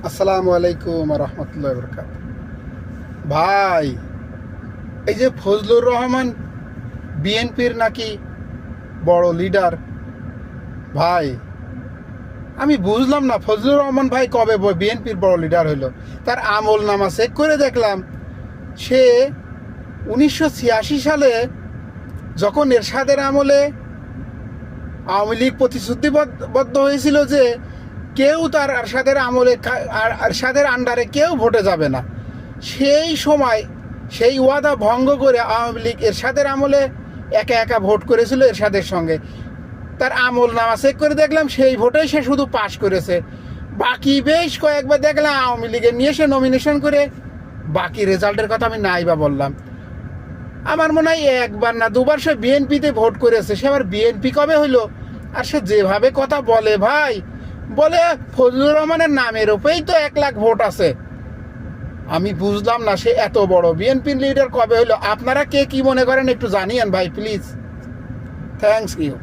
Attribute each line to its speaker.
Speaker 1: আসসালামু আলাইকুম রহমতুল্লাহ বরকাত। ভাই, এই যে ফজলুর রহমান বিএনপির নাকি বড় লিডার, ভাই আমি বুঝলাম না ফজলুর রহমান ভাই কবে বিএনপির বড় লিডার হইল। তার আমল নামা চেক করে দেখলাম, সে 1986 সালে যখন এরশাদের আমলে আওয়ামী লীগ প্রতিশ্রুতিবদ্ধ হয়েছিল যে কেউ তার এরশাদের আমলে এরশাদের আন্ডারে কেউ ভোটে যাবে না, সেই সময় সেই ওয়াদা ভঙ্গ করে আওয়ামী লীগ এরশাদের আমলে একা একা ভোট করেছিল এরশাদের সঙ্গে। তার আমল নামা চেক করে দেখলাম সেই ভোটেই সে শুধু পাশ করেছে, বাকি বেশ কয়েকবার দেখলাম আওয়ামী লীগের নিয়ে সে নমিনেশন করে বাকি রেজাল্টের কথা আমি নাই বা বললাম। আমার মনে হয় একবার না দুবার সে বিএনপিতে ভোট করেছে, সে আবার বিএনপি কবে হইলো? আর সে যেভাবে কথা বলে ভাই, বলে ফজলুর রহমানের নামের উপরেই তো 1 লাখ ভোট আছে। আমি বুঝলাম না সে এত বড় বিএনপির লিডার কবে হইলো। আপনারা কে কি মনে করেন একটু জানিয়েন ভাই প্লিজ। Thanks you.